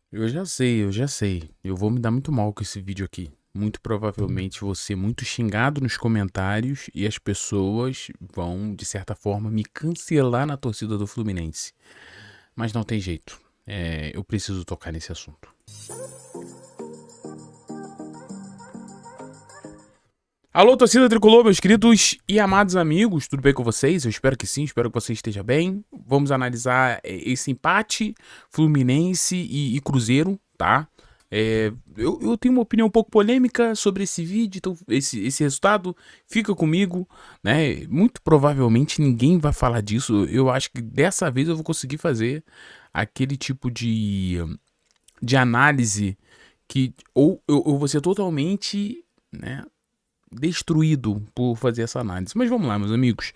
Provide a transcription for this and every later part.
Eu já sei, eu já sei. Eu vou me dar muito mal com esse vídeo aqui. Muito provavelmente vou ser muito xingado nos comentários e as pessoas vão, de certa forma, me cancelar na torcida do Fluminense. Mas não tem jeito. Eu preciso tocar nesse assunto. Alô, torcida tricolor, meus queridos e amados amigos, tudo bem com vocês? Eu espero que sim, espero que você esteja bem. Vamos analisar esse empate Fluminense e Cruzeiro, tá? Eu tenho uma opinião um pouco polêmica sobre esse vídeo, então esse resultado fica comigo, né? Muito provavelmente ninguém vai falar disso. Eu acho que dessa vez eu vou conseguir fazer aquele tipo de análise que ou eu vou ser totalmente, né, destruído por fazer essa análise. Mas vamos lá, meus amigos.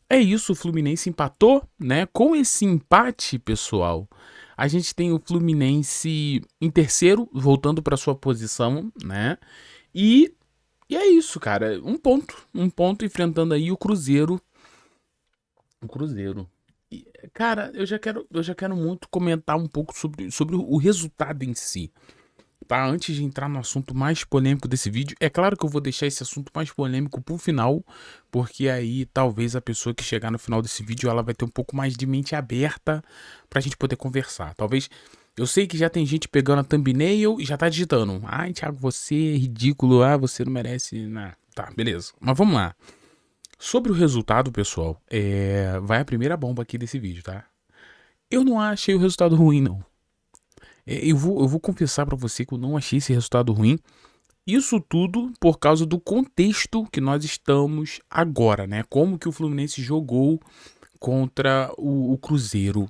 É isso, o Fluminense empatou, né? Com esse empate, pessoal, a gente tem o Fluminense em terceiro, voltando para sua posição, né? E, e é isso, cara. Um ponto enfrentando aí o Cruzeiro. O Cruzeiro. Cara, eu já quero muito comentar um pouco sobre o resultado em si. Tá, antes de entrar no assunto mais polêmico desse vídeo, é claro que eu vou deixar esse assunto mais polêmico pro final, porque aí talvez a pessoa que chegar no final desse vídeo ela vai ter um pouco mais de mente aberta pra gente poder conversar. Talvez eu sei que já tem gente pegando a thumbnail e já tá digitando: "Ai, Thiago, você é ridículo, você não merece". Tá, beleza. Mas vamos lá. Sobre o resultado, pessoal, vai a primeira bomba aqui desse vídeo, tá? Eu não achei o resultado ruim, não. Eu vou confessar pra você que eu não achei esse resultado ruim. Isso tudo por causa do contexto que nós estamos agora, né? Como que o Fluminense jogou contra o Cruzeiro.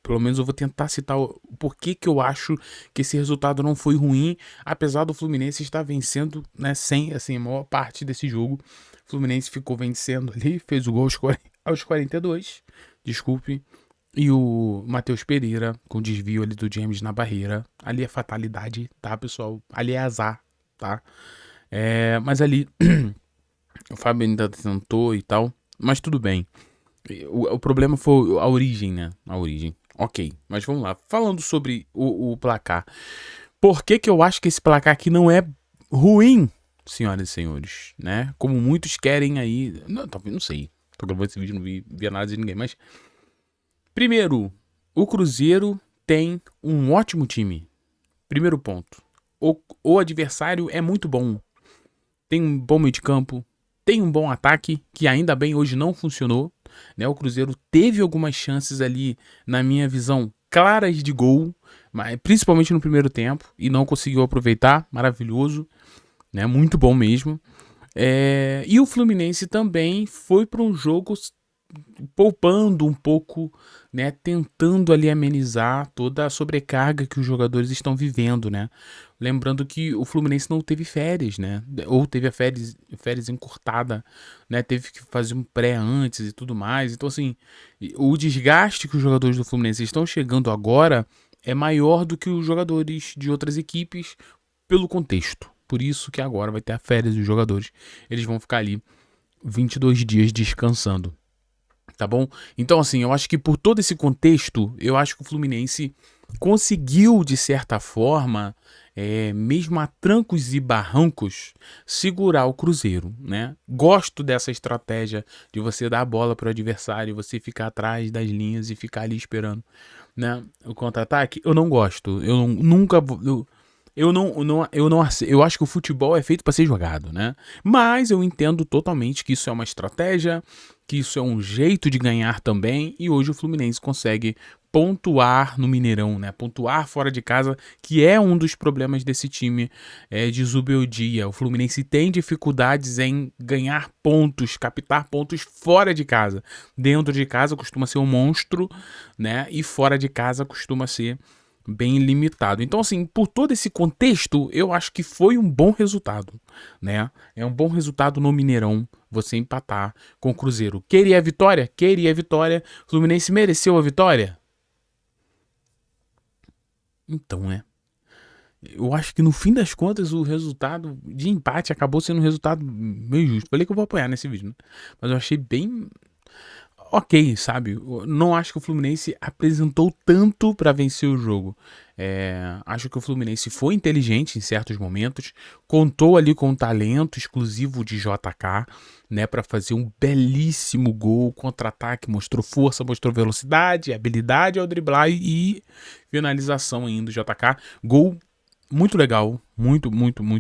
Pelo menos eu vou tentar citar o porquê que eu acho que esse resultado não foi ruim, apesar do Fluminense estar vencendo, né, sem, assim, a maior parte desse jogo. O Fluminense ficou vencendo ali, fez o gol aos 42, desculpe, e o Matheus Pereira, com desvio ali do James na barreira. Ali é fatalidade, tá, pessoal? Ali é azar, tá? Mas ali o Fábio ainda tentou e tal, mas tudo bem. O problema foi a origem, né? A origem. Ok, mas vamos lá. Falando sobre o placar. Por que eu acho que esse placar aqui não é ruim, senhoras e senhores, né? Como muitos querem aí. Não, talvez, não sei. Tô gravando esse vídeo, não vi análise de ninguém, mas primeiro, o Cruzeiro tem um ótimo time. Primeiro ponto. O adversário é muito bom. Tem um bom meio de campo. Tem um bom ataque, que ainda bem hoje não funcionou. Né? O Cruzeiro teve algumas chances ali, na minha visão, claras de gol, mas principalmente no primeiro tempo, e não conseguiu aproveitar. Maravilhoso, né? Muito bom mesmo. E o Fluminense também foi para um jogo poupando um pouco, né, tentando ali amenizar toda a sobrecarga que os jogadores estão vivendo, né? Lembrando que o Fluminense não teve férias, né? Ou teve a férias encurtada, né? Teve que fazer um pré antes e tudo mais. Então, assim, o desgaste que os jogadores do Fluminense estão chegando agora é maior do que os jogadores de outras equipes pelo contexto. Por isso que agora vai ter a férias dos jogadores. Eles vão ficar ali 22 dias descansando. Tá bom? Então, assim, eu acho que por todo esse contexto, eu acho que o Fluminense conseguiu, de certa forma, mesmo a trancos e barrancos, segurar o Cruzeiro, né? Gosto dessa estratégia de você dar a bola para o adversário, você ficar atrás das linhas e ficar ali esperando, né, o contra-ataque. Eu não gosto. Eu não, nunca. Eu acho que o futebol é feito para ser jogado, né? Mas eu entendo totalmente que isso é uma estratégia, que isso é um jeito de ganhar também, e hoje o Fluminense consegue pontuar no Mineirão, né? Pontuar fora de casa, que é um dos problemas desse time de Zubeldia. O Fluminense tem dificuldades em ganhar pontos, captar pontos fora de casa. Dentro de casa costuma ser um monstro, né? E fora de casa costuma ser bem limitado. Então, assim, por todo esse contexto, eu acho que foi um bom resultado, né? É um bom resultado no Mineirão você empatar com o Cruzeiro. Queria a vitória? Queria a vitória. O Fluminense mereceu a vitória? Então, né? Eu acho que no fim das contas o resultado de empate acabou sendo um resultado meio justo. Falei que eu vou apoiar nesse vídeo, né? Mas eu achei bem. ok, sabe? Eu não acho que o Fluminense apresentou tanto pra vencer o jogo. Acho que o Fluminense foi inteligente em certos momentos, contou ali com um talento exclusivo de JK, né, para fazer um belíssimo gol, contra-ataque, mostrou força, mostrou velocidade, habilidade ao driblar e finalização ainda do JK. Gol muito legal, muito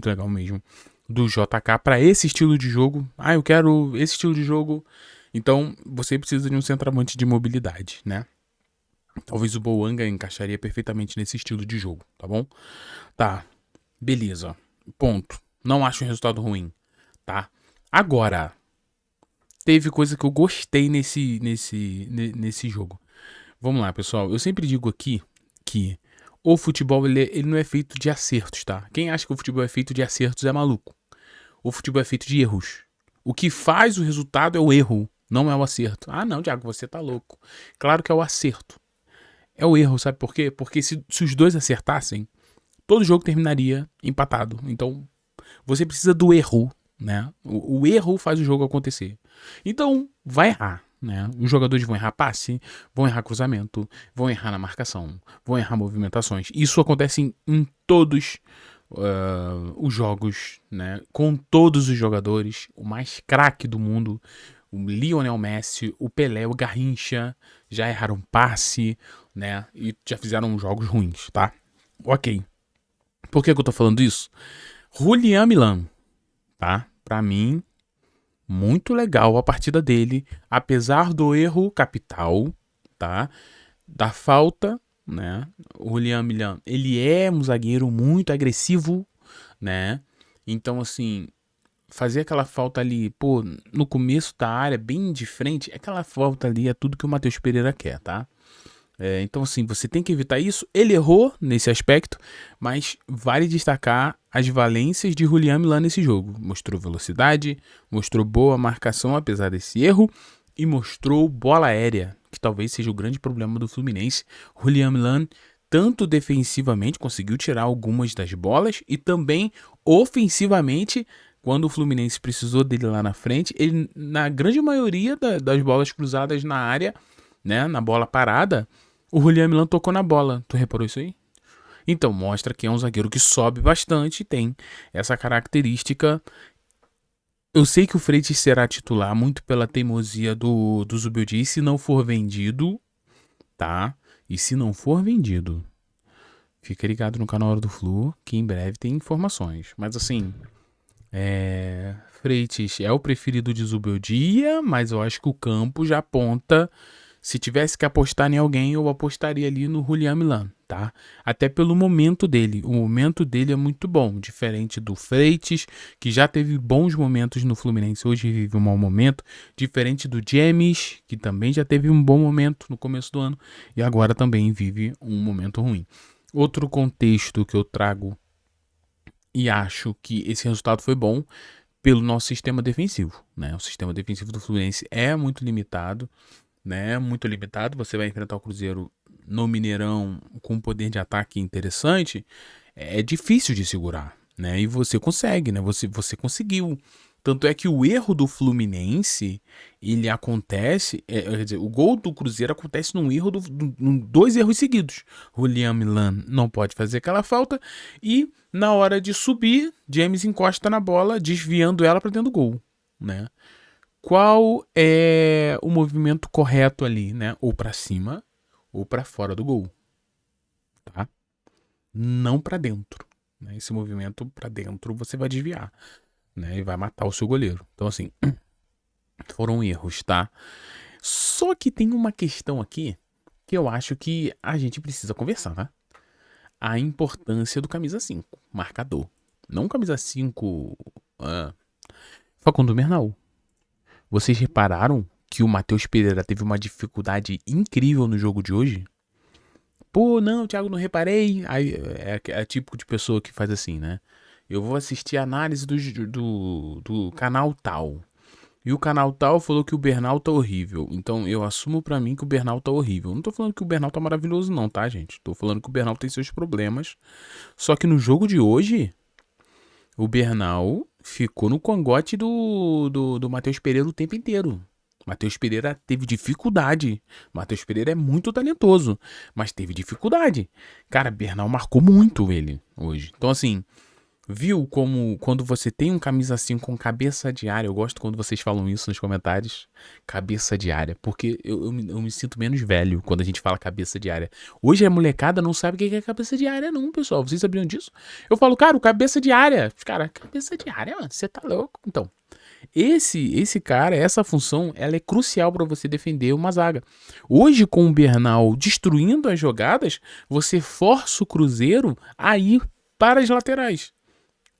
legal mesmo do JK para esse estilo de jogo. Ah, eu quero esse estilo de jogo. Então, você precisa de um centroavante de mobilidade, né? Talvez o Boanga encaixaria perfeitamente nesse estilo de jogo, tá bom? Tá, beleza. Ponto. Não acho um resultado ruim, tá? Agora, teve coisa que eu gostei nesse jogo. Vamos lá, pessoal. Eu sempre digo aqui que o futebol ele não é feito de acertos, tá? Quem acha que o futebol é feito de acertos é maluco. O futebol é feito de erros. O que faz o resultado é o erro, não é o acerto. Ah, não, Thiago, você tá louco. Claro que é o acerto. É o erro, sabe por quê? Porque se os dois acertassem, todo jogo terminaria empatado. Então, você precisa do erro, né? O erro faz o jogo acontecer. Então, vai errar, né? Os jogadores vão errar passe, vão errar cruzamento, vão errar na marcação, vão errar movimentações. Isso acontece em todos os jogos, né? Com todos os jogadores, o mais craque do mundo, o Lionel Messi, o Pelé, o Garrincha, já erraram passe, né? E já fizeram jogos ruins, tá? Ok. Por que eu tô falando isso? Julian Milan, tá? Pra mim, muito legal a partida dele, apesar do erro capital, tá? Da falta, né? O Julian Milan, ele é um zagueiro muito agressivo, né? Então, assim, fazer aquela falta ali, pô, no começo da área, bem de frente, aquela falta ali é tudo que o Matheus Pereira quer, tá? Então, assim, você tem que evitar isso. Ele errou nesse aspecto, mas vale destacar as valências de Julian Milan nesse jogo. Mostrou velocidade, mostrou boa marcação apesar desse erro e mostrou bola aérea, que talvez seja o grande problema do Fluminense. Julian Milan, tanto defensivamente, conseguiu tirar algumas das bolas e também ofensivamente, quando o Fluminense precisou dele lá na frente, ele, na grande maioria das bolas cruzadas na área, né, na bola parada, o Julian Milan tocou na bola. Tu reparou isso aí? Então, mostra que é um zagueiro que sobe bastante e tem essa característica. Eu sei que o Freitas será titular muito pela teimosia do Zubeldia, se não for vendido, tá? E se não for vendido, fica ligado no canal Hora do Flu, que em breve tem informações. Mas assim, Freitas é o preferido de Zubeldia, mas eu acho que o campo já aponta. Se tivesse que apostar em alguém, eu apostaria ali no Julian Milan, tá? Até pelo momento dele. O momento dele é muito bom, diferente do Freitas, que já teve bons momentos no Fluminense, hoje vive um mau momento. Diferente do James, que também já teve um bom momento no começo do ano e agora também vive um momento ruim. Outro contexto que eu trago e acho que esse resultado foi bom pelo nosso sistema defensivo, né? O sistema defensivo do Fluminense é muito limitado, né? Muito limitado. Você vai enfrentar o Cruzeiro no Mineirão com um poder de ataque interessante, é difícil de segurar, né? E você consegue, né? Você conseguiu. Tanto é que o erro do Fluminense, ele acontece, quer dizer, o gol do Cruzeiro acontece num erro dois erros seguidos. Julian Milan não pode fazer aquela falta e na hora de subir, James encosta na bola, desviando ela para dentro do gol, né? Qual é o movimento correto ali, né? Ou para cima ou para fora do gol, tá? Não para dentro, né? Esse movimento para dentro você vai desviar, né? E vai matar o seu goleiro. Então assim, foram erros, tá? Só que tem uma questão aqui que eu acho que a gente precisa conversar, tá? A importância do camisa 5, marcador. Não camisa 5, Facundo Bernal. Vocês repararam que o Matheus Pereira teve uma dificuldade incrível no jogo de hoje? Pô, não, Thiago, não reparei. Aí é típico de pessoa que faz assim, né? Eu vou assistir a análise do canal tal. E o canal tal falou que o Bernal tá horrível. Então eu assumo pra mim que o Bernal tá horrível. Não tô falando que o Bernal tá maravilhoso, não, tá, gente? Tô falando que o Bernal tem seus problemas. Só que no jogo de hoje, o Bernal ficou no cangote do Matheus Pereira o tempo inteiro. Matheus Pereira teve dificuldade. Matheus Pereira é muito talentoso, mas teve dificuldade. Cara, Bernal marcou muito ele hoje. Então, assim, viu como quando você tem um camisa assim com cabeça de área, eu gosto quando vocês falam isso nos comentários, cabeça de área, porque eu me sinto menos velho quando a gente fala cabeça de área. Hoje a molecada não sabe o que é cabeça de área não, pessoal. Vocês sabiam disso? Eu falo, cara, o cabeça de área. Cara, cabeça de área, mano, você tá louco? Então, esse cara, essa função, ela é crucial para você defender uma zaga. Hoje, com o Bernal destruindo as jogadas, você força o Cruzeiro a ir para as laterais.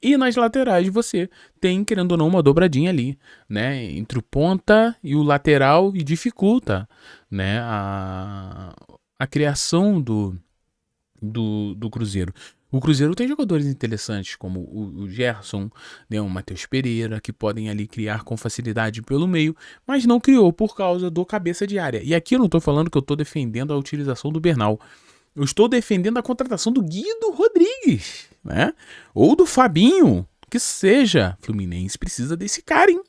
E nas laterais você tem, querendo ou não, uma dobradinha ali, né? Entre o ponta e o lateral e dificulta, né? A criação do Cruzeiro. O Cruzeiro tem jogadores interessantes, como o Gerson, né, o Matheus Pereira, que podem ali criar com facilidade pelo meio, mas não criou por causa do cabeça de área. E aqui eu não estou falando que eu estou defendendo a utilização do Bernal. Eu estou defendendo a contratação do Guido Rodrigues, né? Ou do Fabinho, que seja. Fluminense precisa desse cara, hein?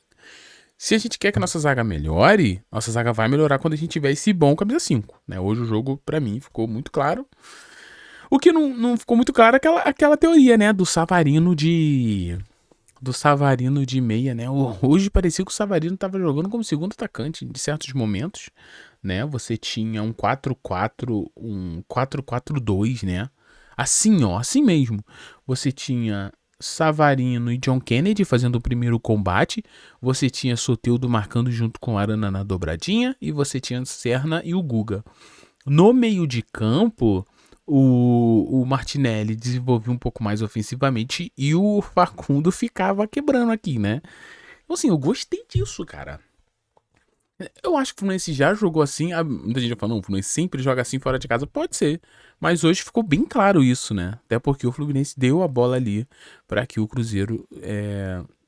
Se a gente quer que a nossa zaga melhore, nossa zaga vai melhorar quando a gente tiver esse bom camisa 5, né? Hoje o jogo, pra mim, ficou muito claro. O que não ficou muito claro é aquela teoria, né? Do Savarino de meia, né? Hoje parecia que o Savarino estava jogando como segundo atacante em certos momentos, né? Você tinha um 4-4, um 4-4-2, né? Assim, ó, assim mesmo. Você tinha Savarino e John Kennedy fazendo o primeiro combate, você tinha Soteldo marcando junto com Arana na dobradinha e você tinha Serna e o Guga. No meio de campo, o Martinelli desenvolveu um pouco mais ofensivamente e o Facundo ficava quebrando aqui, né? Então, assim, eu gostei disso, cara. Eu acho que o Fluminense já jogou assim. Muita gente já falou, não, o Fluminense sempre joga assim fora de casa. Pode ser. Mas hoje ficou bem claro isso, né? Até porque o Fluminense deu a bola ali para que o Cruzeiro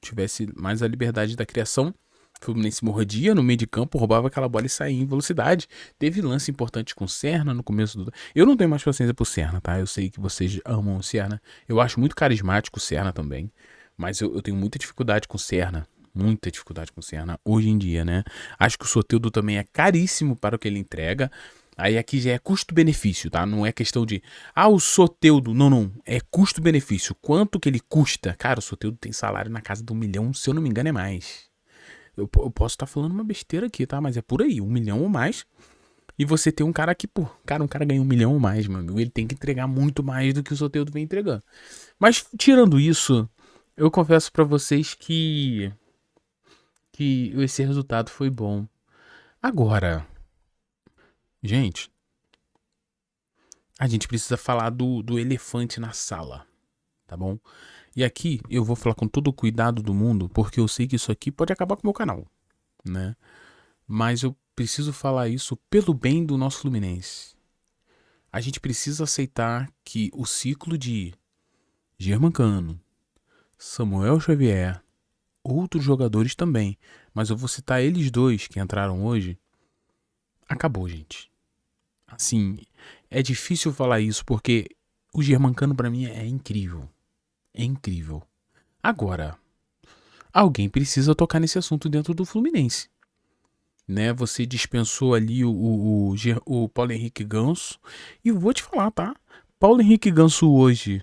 tivesse mais a liberdade da criação. O Fluminense mordia no meio de campo, roubava aquela bola e saía em velocidade. Teve lance importante com o Serna no começo do. Eu não tenho mais paciência pro Serna, tá? Eu sei que vocês amam o Serna. Eu acho muito carismático o Serna também. Mas eu tenho muita dificuldade com o Serna. Muita dificuldade com o Serna hoje em dia, né? Acho que o Soteldo também é caríssimo para o que ele entrega. Aí aqui já é custo-benefício, tá? Não é questão de, o Soteldo. Não, não. É custo-benefício. Quanto que ele custa? Cara, o Soteldo tem salário na casa de 1 milhão, se eu não me engano, é mais. Eu posso estar falando uma besteira aqui, tá? Mas é por aí, 1 milhão ou mais. E você tem um cara que, um cara ganha 1 milhão ou mais, meu amigo. Ele tem que entregar muito mais do que o Soteldo vem entregando. Mas, tirando isso, eu confesso pra vocês que esse resultado foi bom. Agora, gente, a gente precisa falar do elefante na sala, tá bom? E aqui eu vou falar com todo o cuidado do mundo, porque eu sei que isso aqui pode acabar com o meu canal, né? Mas eu preciso falar isso pelo bem do nosso Fluminense. A gente precisa aceitar que o ciclo de Germancano, Samuel Xavier, outros jogadores também, mas eu vou citar eles dois que entraram hoje, acabou, gente. Assim, é difícil falar isso porque o Germancano pra mim é incrível. É incrível. Agora, alguém precisa tocar nesse assunto dentro do Fluminense. Né? Você dispensou ali o Paulo Henrique Ganso. E eu vou te falar, tá? Paulo Henrique Ganso hoje,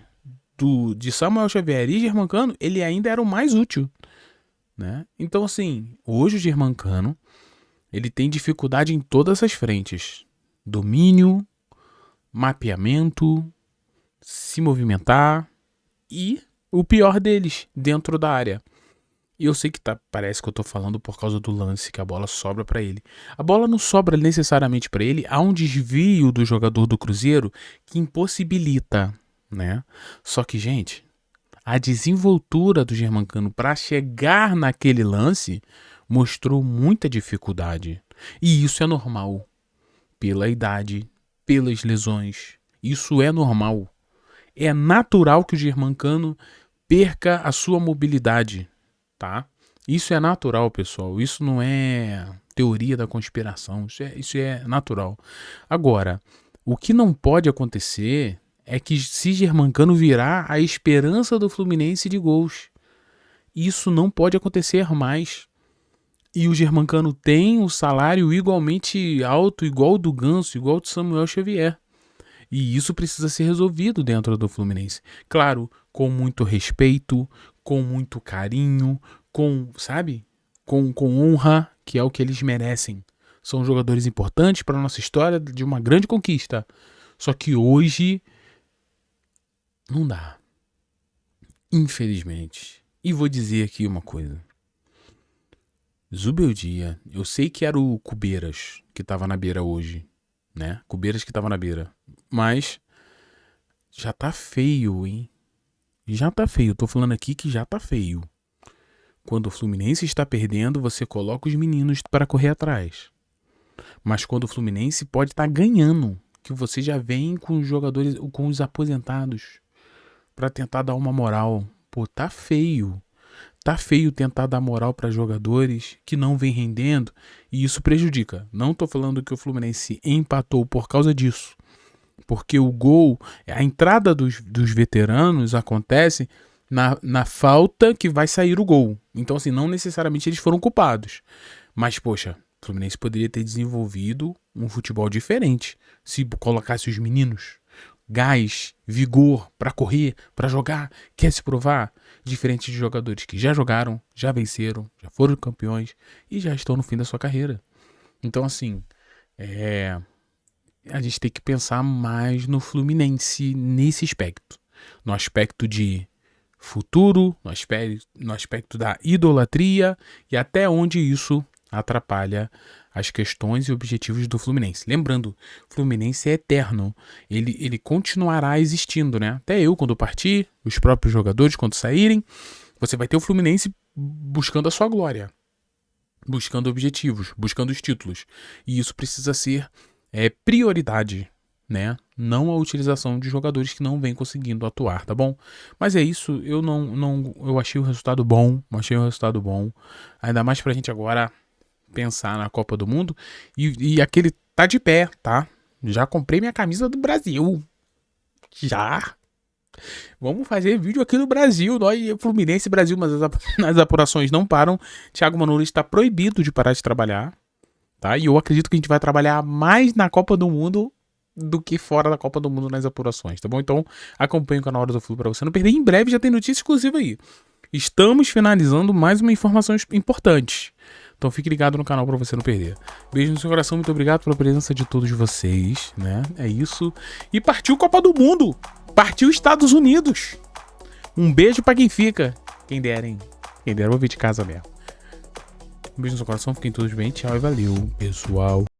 de Samuel Xavier e Germancano, ele ainda era o mais útil. Né? Então, assim, hoje o Germancano, ele tem dificuldade em todas as frentes. Domínio, mapeamento, se movimentar e o pior deles, dentro da área. E eu sei que parece que eu tô falando por causa do lance, que a bola sobra pra ele. A bola não sobra necessariamente pra ele, há um desvio do jogador do Cruzeiro que impossibilita, né? Só que, gente, a desenvoltura do Germancano para chegar naquele lance mostrou muita dificuldade. E isso é normal. Pela idade, pelas lesões. Isso é normal. É natural que o Germancano perca a sua mobilidade, tá? Isso é natural, pessoal. Isso não é teoria da conspiração. Isso é natural. Agora, o que não pode acontecer é que se Germancano virar a esperança do Fluminense de gols. Isso não pode acontecer mais. E o Germancano tem um salário igualmente alto, igual do Ganso, igual do Samuel Xavier. E isso precisa ser resolvido dentro do Fluminense. Claro, com muito respeito, com muito carinho, sabe? Com honra, que é o que eles merecem. São jogadores importantes para a nossa história de uma grande conquista. Só que hoje não dá. Infelizmente. E vou dizer aqui uma coisa. Zubeldia, eu sei que era o Cubeiras que tava na beira hoje, né? Cubeiras que tava na beira. Mas já tá feio, hein? Já tá feio. Eu tô falando aqui que já tá feio. Quando o Fluminense está perdendo, você coloca os meninos para correr atrás. Mas quando o Fluminense pode estar ganhando, que você já vem com os jogadores, com os aposentados, para tentar dar uma moral. Pô, tá feio. Tá feio tentar dar moral para jogadores que não vem rendendo e isso prejudica. Não tô falando que o Fluminense empatou por causa disso. Porque o gol, a entrada dos veteranos acontece na falta que vai sair o gol. Então, assim, não necessariamente eles foram culpados. Mas, poxa, o Fluminense poderia ter desenvolvido um futebol diferente se colocasse os meninos. Gás, vigor para correr, para jogar, quer se provar, diferente de jogadores que já jogaram, já venceram, já foram campeões e já estão no fim da sua carreira. Então, assim, a gente tem que pensar mais no Fluminense nesse aspecto. No aspecto de futuro, no aspecto da idolatria e até onde isso atrapalha as questões e objetivos do Fluminense. Lembrando, o Fluminense é eterno. Ele continuará existindo, né? Até eu, quando partir, os próprios jogadores, quando saírem, você vai ter o Fluminense buscando a sua glória. Buscando objetivos, buscando os títulos. E isso precisa ser prioridade, né? Não a utilização de jogadores que não vêm conseguindo atuar, tá bom? Mas é isso, eu achei o resultado bom, ainda mais pra gente agora pensar na Copa do Mundo, e aquele tá de pé, tá? Já comprei minha camisa do Brasil, já. Vamos fazer vídeo aqui no Brasil, nós Fluminense Brasil, mas as apurações não param. Thiago Manula está proibido de parar de trabalhar, tá? E eu acredito que a gente vai trabalhar mais na Copa do Mundo do que fora da Copa do Mundo nas apurações, tá bom? Então acompanhe o canal Hora do Flu para você não perder. Em breve já tem notícia exclusiva aí. Estamos finalizando mais uma informação importante. Então fique ligado no canal para você não perder. Beijo no seu coração, muito obrigado pela presença de todos vocês, né? É isso. E partiu Copa do Mundo! Partiu Estados Unidos! Um beijo para quem fica. Quem der, hein? Quem der, eu vou vir de casa mesmo. Um beijo no seu coração, fiquem todos bem, tchau e valeu, pessoal.